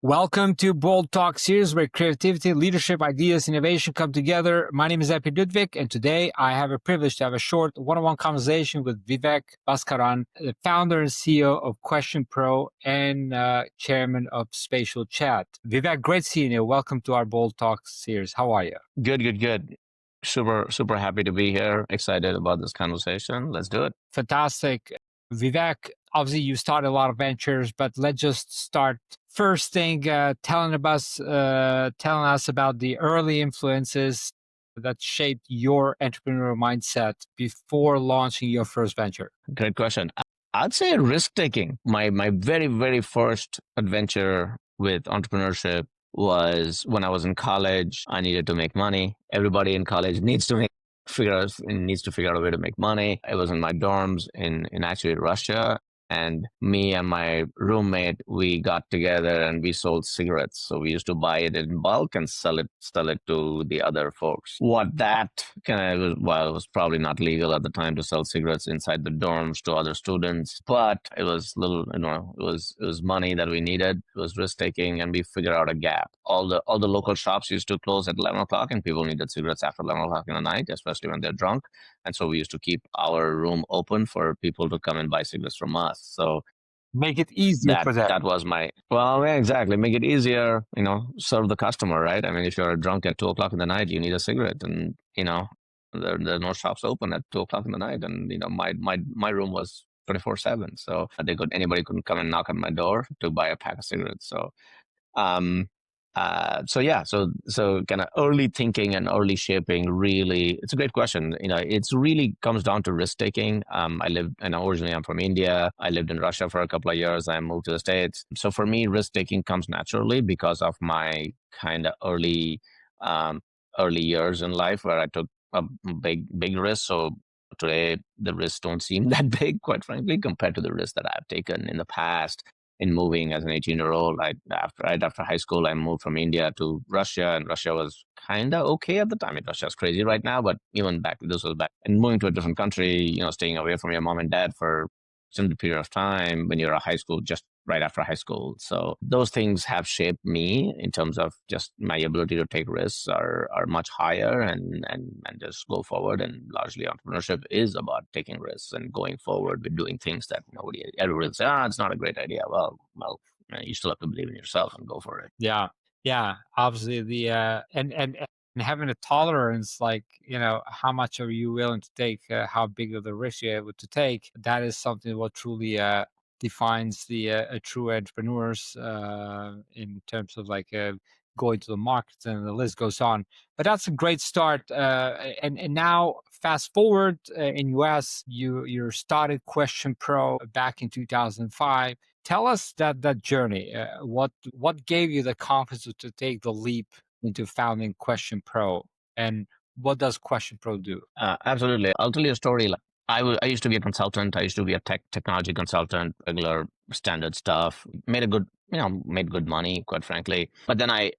Welcome to Bold Talks series where creativity, leadership, ideas, innovation come together. My name is Epi Ludvik, and today I have a privilege to have a short one-on-one conversation with Vivek Bhaskaran, the founder and CEO of QuestionPro and chairman of SpatialChat. Vivek, great seeing you. Welcome to our Bold Talks series. How are you? Good. Super happy to be here. Excited about this conversation. Let's do it. Fantastic. Vivek, obviously you started a lot of ventures, but let's just start first thing telling us about the early influences that shaped your entrepreneurial mindset before launching your first venture. Great question. I'd say risk taking. My very first adventure with entrepreneurship was when I was in college. I needed to make money. Everybody in college needs to figure out a way to make money. I was in my dorms in actually Russia. And me and my roommate, we got together and we sold cigarettes. So we used to buy it in bulk and sell it to the other folks. What that kind of, well, it was probably not legal at the time to sell cigarettes inside the dorms to other students, but it was it was money that we needed. It was risk taking, and we figured out a gap. All the local shops used to close at 11 o'clock, and people needed cigarettes after 11 o'clock in the night, especially when they're drunk. And so we used to keep our room open for people to come and buy cigarettes from us. So make it easier for them. That was my, well, yeah, exactly. Make it easier, serve the customer, right? I mean, if you're drunk at 2 o'clock in the night, you need a cigarette, and, there are no shops open at 2 o'clock in the night. And, my room was 24/7. So anybody couldn't come and knock on my door to buy a pack of cigarettes. So, so kind of early thinking and early shaping, really, it's a great question. It's really comes down to risk taking. Originally I'm from India. I lived in Russia for a couple of years. I moved to the States. So for me, risk taking comes naturally because of my kind of early years in life where I took a big risk. So today the risks don't seem that big, quite frankly, compared to the risks that I've taken in the past. In moving as an 18-year-old, right after high school, I moved from India to Russia, and Russia was kind of okay at the time. Russia's crazy right now, but even this was back. And moving to a different country, staying away from your mom and dad for some period of time when you're a high school, just right after high school. So those things have shaped me in terms of just my ability to take risks are much higher and just go forward. And largely entrepreneurship is about taking risks and going forward with doing things that everybody will say, it's not a great idea. Well, you still have to believe in yourself and go for it. Yeah. Obviously the and having a tolerance, like, how much are you willing to take, how big of the risk you're able to take, that is something what truly defines the true entrepreneurs in terms of like going to the markets, and the list goes on. But that's a great start. And now fast forward in US, you started QuestionPro back in 2005. Tell us that journey. What gave you the confidence to take the leap into founding QuestionPro, and what does QuestionPro do? Absolutely. I'll tell you a story. I used to be a consultant. I used to be a technology consultant, regular standard stuff. Made good money, quite frankly. But then I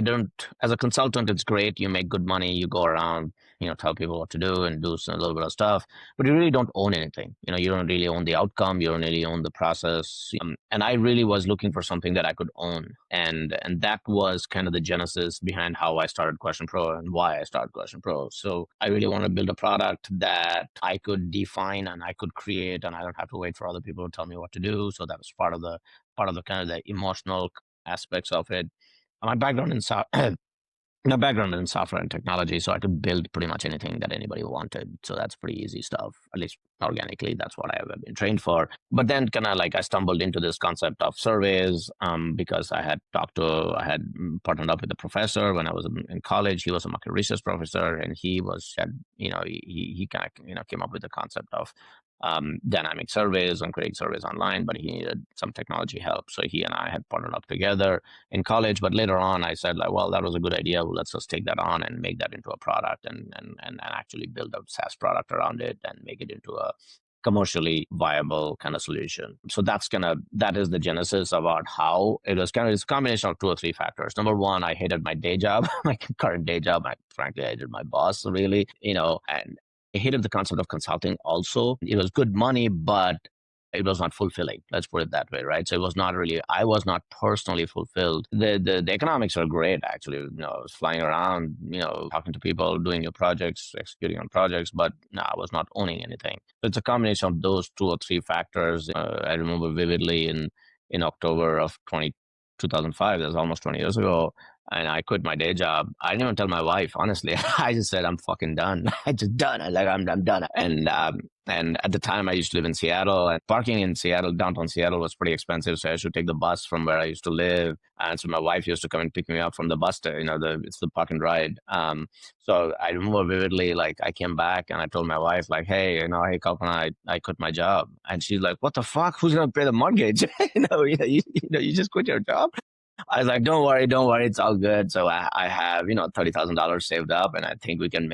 don't, as a consultant, it's great. You make good money. You go around, tell people what to do and do a little bit of stuff, but you really don't own anything. You don't really own the outcome. You don't really own the process. And I really was looking for something that I could own. And that was kind of the genesis behind how I started QuestionPro and why I started QuestionPro. So I really want to build a product that I could define and I could create, and I don't have to wait for other people to tell me what to do. So that was part of the kind of the emotional aspects of it. My background in software and technology, so I could build pretty much anything that anybody wanted. So that's pretty easy stuff, at least organically. That's what I have been trained for. But then kind of like I stumbled into this concept of surveys because I had partnered up with a professor when I was in college. He was a market research professor, and he kind of came up with the concept of dynamic surveys and creating surveys online, but he needed some technology help. So he and I had partnered up together in college. But later on, I said, like, well, that was a good idea. Well, let's just take that on and make that into a product and actually build a SaaS product around it and make it into a commercially viable kind of solution. So that is the genesis about how it was. It's a combination of 2 or 3 factors. Number one, I hated my day job, my current day job. Frankly, I hated my boss, really, and I hated the concept of consulting also. It was good money, but it was not fulfilling. Let's put it that way, right? So it was not really. I was not personally fulfilled. The economics are great, actually. I was flying around, talking to people, doing new projects, executing on projects, but no, I was not owning anything. So it's a combination of those two or three factors. I remember vividly in October of 2005. That was almost 20 years ago. And I quit my day job. I didn't even tell my wife, honestly. I just said, I'm fucking done. I just done. I'm done. And at the time, I used to live in Seattle, and parking in Seattle, downtown Seattle, was pretty expensive. So I used to take the bus from where I used to live. And so my wife used to come and pick me up from the bus. It's the park and ride. So I remember vividly, like, I came back and I told my wife, like, hey, hey, Kalpana, I quit my job. And she's like, what the fuck? Who's going to pay the mortgage? You just quit your job. I was like, don't worry, it's all good. So I have, $30,000 saved up, and I think we can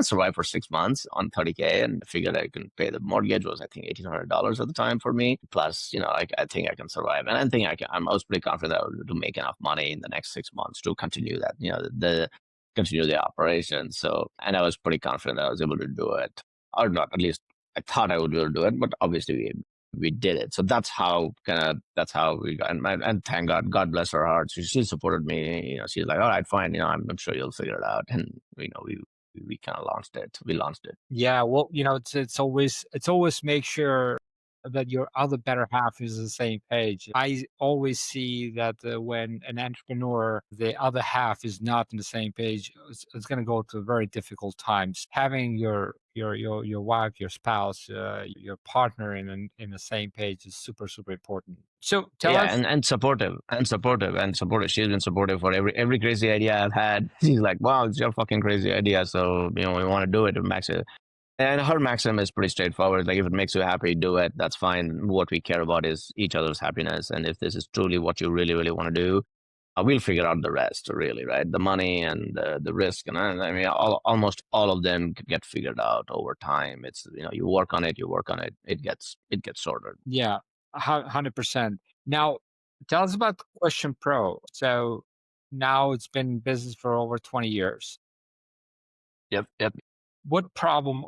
survive for 6 months on 30K, and figured I can pay the mortgage. Was, I think, $1,800 at the time for me. Plus, I think I can survive, and I think I was pretty confident that I would make enough money in the next 6 months to continue that, continue the operation. So, and I was pretty confident I was able to do it, or not, at least I thought I would be able to do it, but obviously we did it. So that's how we got, and thank God bless her heart. She supported me. She's like, all right, fine. I'm sure you'll figure it out. And we kind of launched it. We launched it. Yeah, well, it's always make sure that your other better half is the same page. I always see that when an entrepreneur, the other half is not on the same page, it's going to go to very difficult times. Having your wife, your spouse, your partner in the same page is super super important. So tell Yeah, us. and supportive. She's been supportive for every crazy idea I've had. She's like, wow, it's your fucking crazy idea. So we want to do it, max it. And her maxim is pretty straightforward. Like, if it makes you happy, do it. That's fine. What we care about is each other's happiness. And if this is truly what you really, really want to do, we'll figure out the rest, really, right? The money and the risk. And I mean, almost all of them get figured out over time. It's, you work on it, it gets sorted. Yeah, 100%. Now, tell us about Question Pro. So now it's been in business for over 20 years. Yep. What problem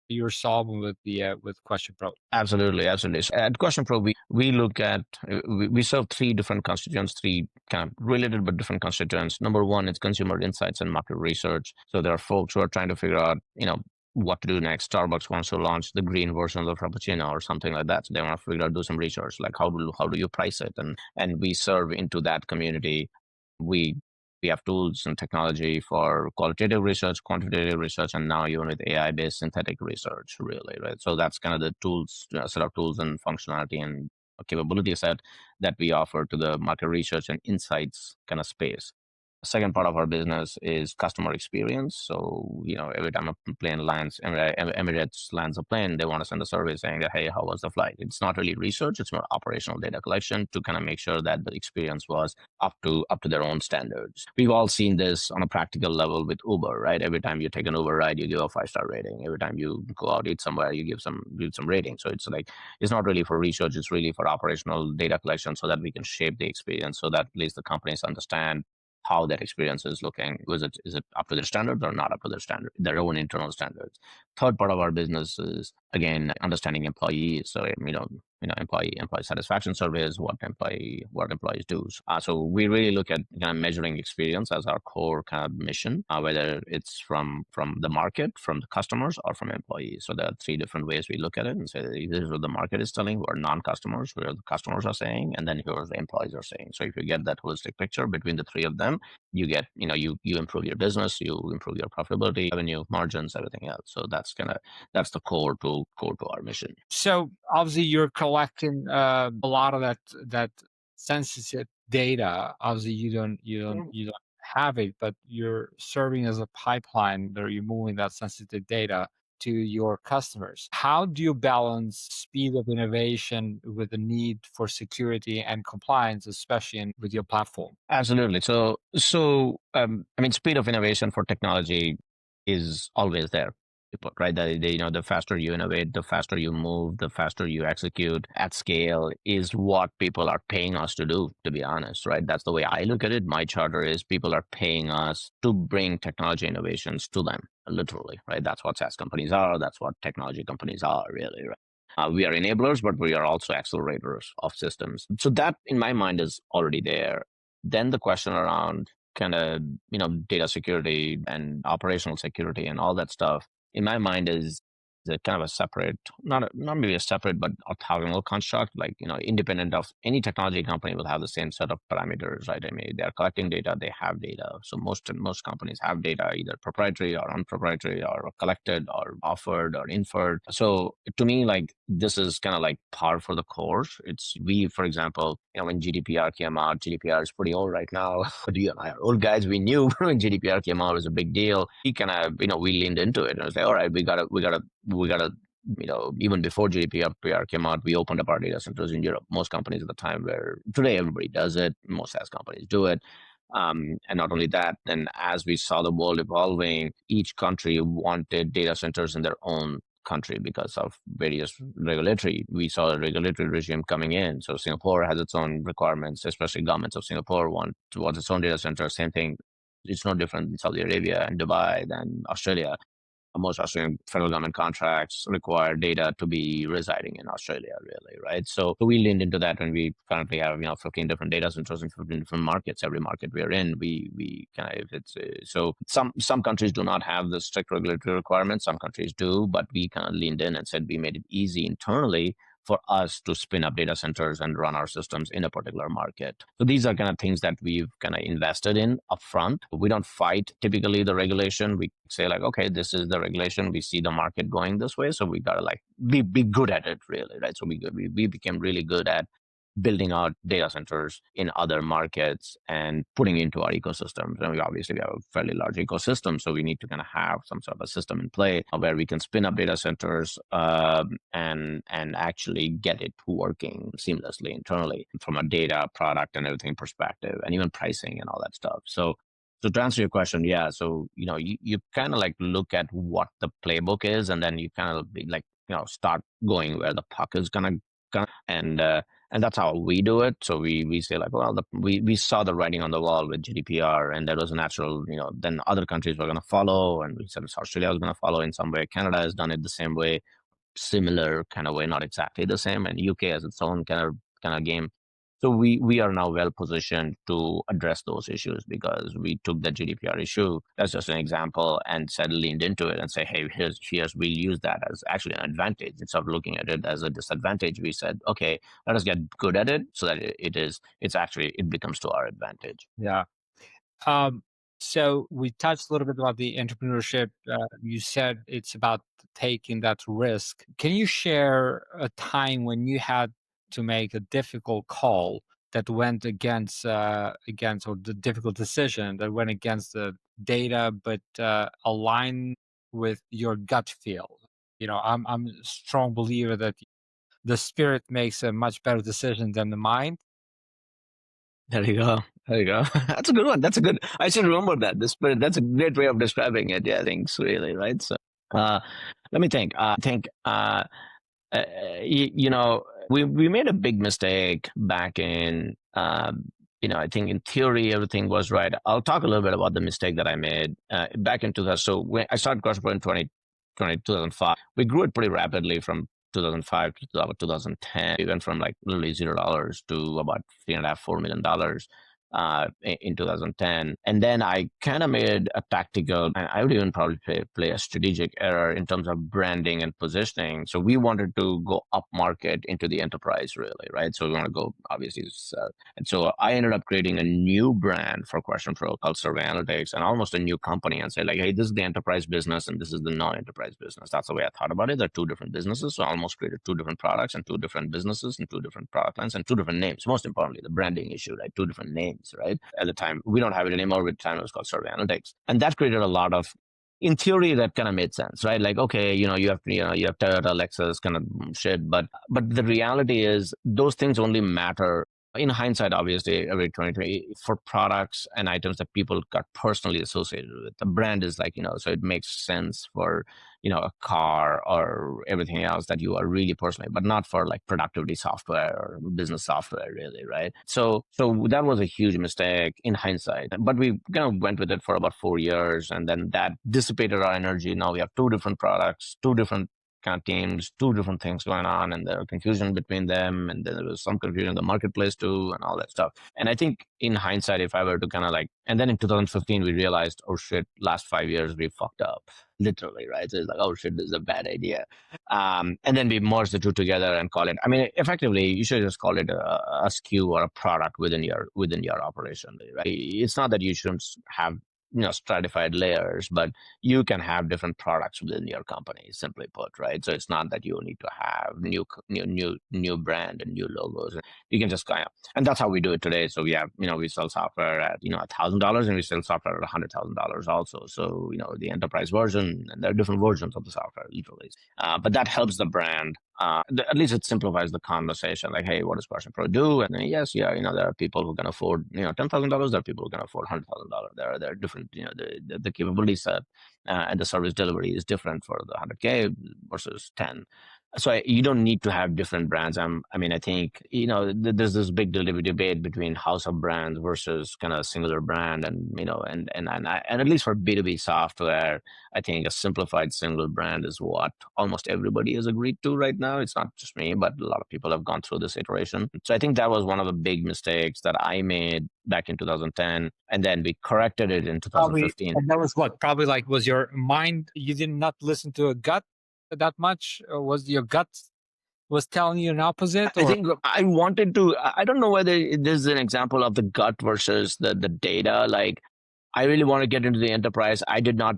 you're solving with Question Pro? Absolutely. So at QuestionPro, we look at we serve three different constituents, three kind of related but different constituents. Number one is consumer insights and market research. So there are folks who are trying to figure out, what to do next. Starbucks wants to launch the green version of the Frappuccino or something like that. So they want to figure out, do some research, like how do you price it, and we serve into that community. We we have tools and technology for qualitative research, quantitative research, and now even with AI-based synthetic research, really, right? So that's kind of the tools, set of tools and functionality and capability set that we offer to the market research and insights kind of space. Second part of our business is customer experience. So, every time a plane lands, Emirates lands a plane, they want to send a survey saying that, hey, how was the flight? It's not really research, it's more operational data collection to kind of make sure that the experience was up to their own standards. We've all seen this on a practical level with Uber, right? Every time you take an Uber ride, you give a 5-star rating. Every time you go out eat somewhere, you give some rating. So it's like, it's not really for research, it's really for operational data collection so that we can shape the experience, so that at least the companies understand how that experience is looking. Is it up to their standards or not up to their own internal standards? Third part of our business is, again, understanding employees. So, employee satisfaction surveys, what employees do. So we really look at kind of measuring experience as our core kind of mission, whether it's from the market, from the customers, or from employees. So there are three different ways we look at it and say, this is what the market is telling, who are non-customers, where the customers are saying, and then here the employees are saying. So if you get that holistic picture between the three of them, you get, you improve your business, you improve your profitability, revenue, margins, everything else. So that's the core to our mission. So obviously you're collecting a lot of that sensitive data. Obviously you don't have it, but you're serving as a pipeline that you're moving that sensitive data to your customers. How do you balance speed of innovation with the need for security and compliance, especially with your platform? Absolutely. I mean, speed of innovation for technology is always there, right? The faster you innovate, the faster you move, the faster you execute at scale is what people are paying us to do, to be honest, right? That's the way I look at it. My charter is people are paying us to bring technology innovations to them, literally, right? That's what SaaS companies are. That's what technology companies are, really, right? We are enablers, but we are also accelerators of systems. So that, in my mind, is already there. Then the question around kind of, data security and operational security and all that stuff, in my mind, is a kind of a separate, not maybe a separate, but orthogonal construct. Like, independent of any technology company will have the same set of parameters, right? I mean, they're collecting data, they have data. So most companies have data, either proprietary or unproprietary, or collected or offered or inferred. So to me, like, this is kind of like par for the course. For example, when GDPR came out, GDPR is pretty old right now. But you and I are old guys. We knew when GDPR came out, it was a big deal. We kind of, we leaned into it and was like, all right, we gotta, even before GDPR came out, we opened up our data centers in Europe. Most companies at the time were, today everybody does it. Most SaaS companies do it. And not only that, then as we saw the world evolving, each country wanted data centers in their own country because of various we saw a regulatory regime coming in. So Singapore has its own requirements, especially governments of Singapore want towards its own data center. Same thing. It's no different in Saudi Arabia and Dubai than Australia. Most Australian federal government contracts require data to be residing in Australia, really, right? So we leaned into that, and we currently have 15 different data centers in 15 different markets. Every market we are in, we kind of so some countries do not have the strict regulatory requirements. Some countries do, but we kind of leaned in and said we made it easy internally for us to spin up data centers and run our systems in a particular market. So these are kind of things that we've kind of invested in upfront. We don't fight typically the regulation. We say like, okay, this is the regulation. We see the market going this way, so we gotta like be good at it, really, right? So we became really good at building out data centers in other markets and putting into our ecosystems. And we obviously have a fairly large ecosystem, so we need to kind of have some sort of a system in play where we can spin up data centers and actually get it working seamlessly internally from a data, product, and everything perspective, and even pricing and all that stuff. So to answer your question, yeah. So you kind of like look at what the playbook is, and then you kind of be like start going where the puck is gonna and that's how we do it. So we say like, well, we saw the writing on the wall with GDPR, and that was a natural, then other countries were going to follow, and we said Australia was going to follow in some way. Canada has done it the same way, similar kind of way, not exactly the same, and UK has its own kind of game. So we are now well positioned to address those issues because we took the GDPR issue, that's just an example, and said leaned into it and say, hey, here's we'll use that as actually an advantage. Instead of looking at it as a disadvantage, we said, okay, let us get good at it so that it becomes to our advantage. Yeah. So we touched a little bit about the entrepreneurship. You said it's about taking that risk. Can you share a time when you had to make a difficult call that went against, or the difficult decision that went against the data, but aligned with your gut feel? I'm a strong believer that the spirit makes a much better decision than the mind. There you go. There you go. That's a good one. I should remember that. The spirit, that's a great way of describing it. Yeah, thanks, really, right? So let me think. We made a big mistake back in, I think in theory, everything was right. I'll talk a little bit about the mistake that I made back in 2000. So when I started QuestionPro in 2005, we grew it pretty rapidly from 2005 to about 2010. We went from like literally $0 to about $3.5-4 million in 2010. And then I kind of made a tactical, and I would even probably play a strategic error in terms of branding and positioning. So we wanted to go up market into the enterprise, really, right? So we want to go, obviously. And so I ended up creating a new brand for QuestionPro called Survey Analytics, and almost a new company, and say like, hey, this is the enterprise business and this is the non-enterprise business. That's the way I thought about it. They're two different businesses. So I almost created two different products and two different businesses and two different product lines and two different names. Most importantly, the branding issue, right? Two different names. Right? At the time, we don't have it anymore. At the time, it was called Survey Analytics, and that created a lot of. In theory, that kind of made sense, right? Like, okay, you have Toyota, Lexus, kind of shit, but the reality is those things only matter in hindsight, obviously, every 2020 for products and items that people got personally associated with. The brand is like, so it makes sense for, a car or everything else that you are really personally, but not for like productivity software or business software, really, right? So that was a huge mistake in hindsight, but we kind of went with it for about 4 years, and then that dissipated our energy. Now we have two different products, two different kind of teams, two different things going on, and there was confusion between them, and then there was some confusion in the marketplace too, and all that stuff. And I think in hindsight, if I were to kind of like, and then in 2015, we realized, oh shit, last 5 years we fucked up, literally, right? So it's like, oh shit, this is a bad idea. And then we merge the two together and call it. I mean, effectively, you should just call it a SKU or a product within your operation, right? It's not that you shouldn't have stratified layers, but you can have different products within your company, simply put, right? So it's not that you need to have new brand and new logos. You can just kind of, and that's how we do it today. So we have, we sell software at $1,000, and we sell software at $100,000 also. So the enterprise version, and there are different versions of the software, literally. But that helps the brand. At least it simplifies the conversation. Like, hey, what does QuestionPro do? And then, yes, there are people who can afford $10,000. There are people who can afford $100,000. There are different the capability set and the service delivery is different for the 100K versus 10. So you don't need to have different brands. I think there's this big debate between house of brands versus kind of singular brand, and and at least for B2B software, I think a simplified single brand is what almost everybody has agreed to right now. It's not just me, but a lot of people have gone through this iteration. So I think that was one of the big mistakes that I made back in 2010, and then we corrected it in 2015. And that was what? Probably like, was your mind, you did not listen to a gut that much? Or was your gut was telling you an opposite? Or? I think I wanted to, I don't know whether this is an example of the gut versus the data. Like, I really want to get into the enterprise. I did not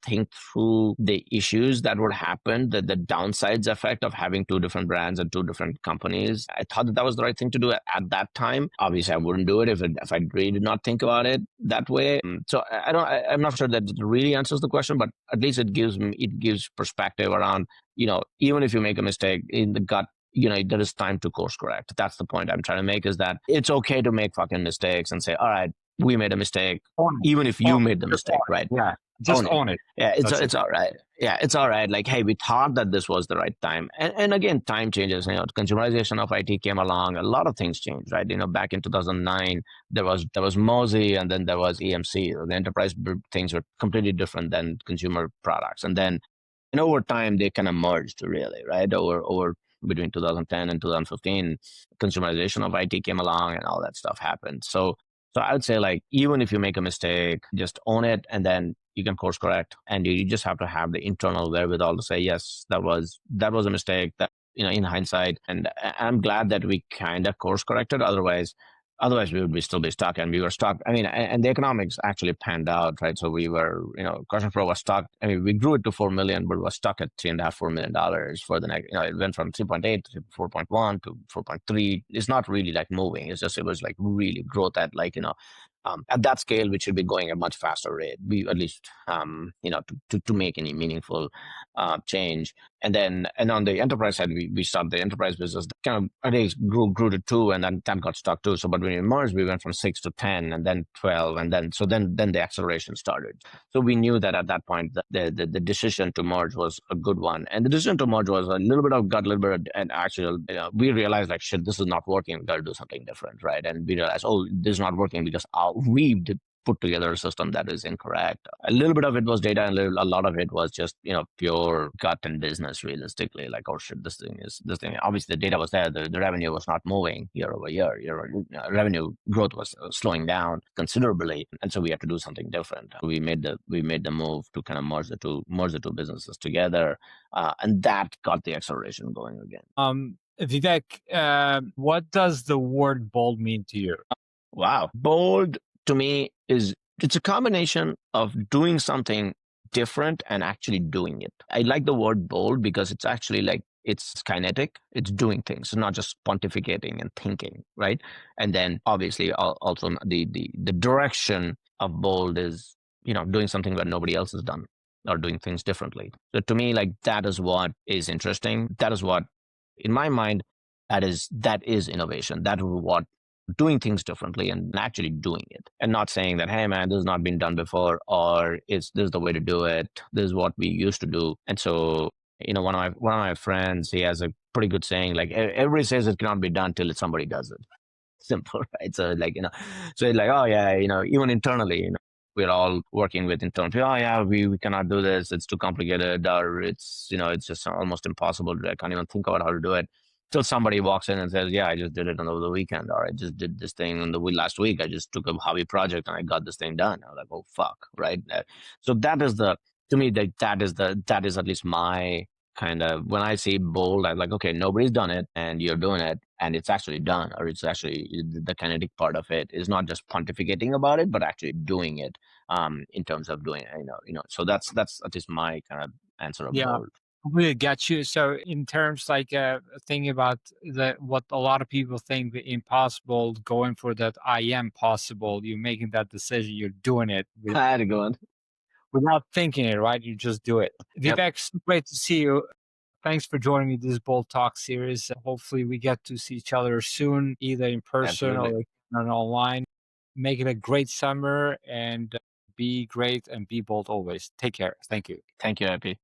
think through the issues that would happen, the downsides effect of having two different brands and two different companies. I thought that was the right thing to do at that time. Obviously, I wouldn't do it if I really did not think about it that way. So I'm not sure that it really answers the question, but at least it gives perspective around, even if you make a mistake in the gut, there is time to course correct. That's the point I'm trying to make, is that it's okay to make fucking mistakes and say, all right, we made a mistake, even if you made the mistake, right? Yeah, just own it. Yeah, it's all right. Yeah, it's all right. Like, hey, we thought that this was the right time. And again, time changes. Consumerization of IT came along. A lot of things changed, right? Back in 2009, there was Mozy, and then there was EMC. The enterprise things were completely different than consumer products. And over time, they kind of merged, really, right? Over between 2010 and 2015, consumerization of IT came along, and all that stuff happened. So I would say, like, even if you make a mistake, just own it, and then you can course correct. And you just have to have the internal wherewithal to say, yes, that was a mistake, that, in hindsight. And I'm glad that we kind of course corrected. Otherwise, we would still be stuck, and we were stuck. And the economics actually panned out, right? So we were, QuestionPro was stuck. We grew it to 4 million, but was stuck at $3.5-4 million for the next. It went from 3.8 to 4.1 to 4.3. It's not really like moving. It was like really growth at at that scale, which should be going at a much faster rate. We at least, to make any meaningful change. And on the enterprise side, we started the enterprise business. Kind of, I grew to 2, and then 10 got stuck too. So, but when we merged, we went from 6 to 10, and then 12, and then the acceleration started. So we knew that at that point, the decision to merge was a good one, and the decision to merge was a little bit of gut, a little bit of, and actually, we realized, like, shit, this is not working. We got to do something different, right? And we realized, oh, this is not working because we did put together a system that is incorrect. A little bit of it was data, and a lot of it was just pure gut and business. Realistically, like, oh shit, this thing. Obviously, the data was there. The revenue was not moving year over year. Revenue growth was slowing down considerably, and so we had to do something different. We made the move to kind of merge the two businesses together, and that got the acceleration going again. Vivek, what does the word bold mean to you? Wow, bold to me it's a combination of doing something different and actually doing it. I like the word bold because it's actually like, it's kinetic, it's doing things, it's not just pontificating and thinking, right? And then obviously also the direction of bold is, doing something that nobody else has done, or doing things differently. So to me, like, that is what is interesting. That is what, in my mind, that is innovation. That is what, doing things differently and actually doing it, and not saying that, hey man, this has not been done before, or this is the way to do it, this is what we used to do. And so, one of my friends, he has a pretty good saying, like, everybody says it cannot be done till somebody does it. Simple, right? So like, so it's like, oh yeah, even internally, we're all working with internally. Oh yeah, we cannot do this. It's too complicated, or it's just almost impossible. I can't even think about how to do it. Till somebody walks in and says, "Yeah, I just did it over the weekend," or "I just did this thing on the last week. I just took a hobby project and I got this thing done." I was like, "Oh fuck!" Right? So that is the to me that is at least my kind of when I see bold, I'm like, okay, nobody's done it, and you're doing it, and it's actually done, or it's actually the kinetic part of it is not just pontificating about it, but actually doing it in terms of doing it, so that's at least my kind of answer of Yeah, bold. completely get you. So in terms like thinking about what a lot of people think the impossible, going for that I am possible, you're making that decision, you're doing it I had to go on. without thinking it, right? You just do it. Yep. Vivek, so great to see you. Thanks for joining me this Bold Talk series. Hopefully we get to see each other soon, either in person Absolutely. or online. Make it a great summer and be great and be bold always. Take care. Thank you. Thank you, Epi.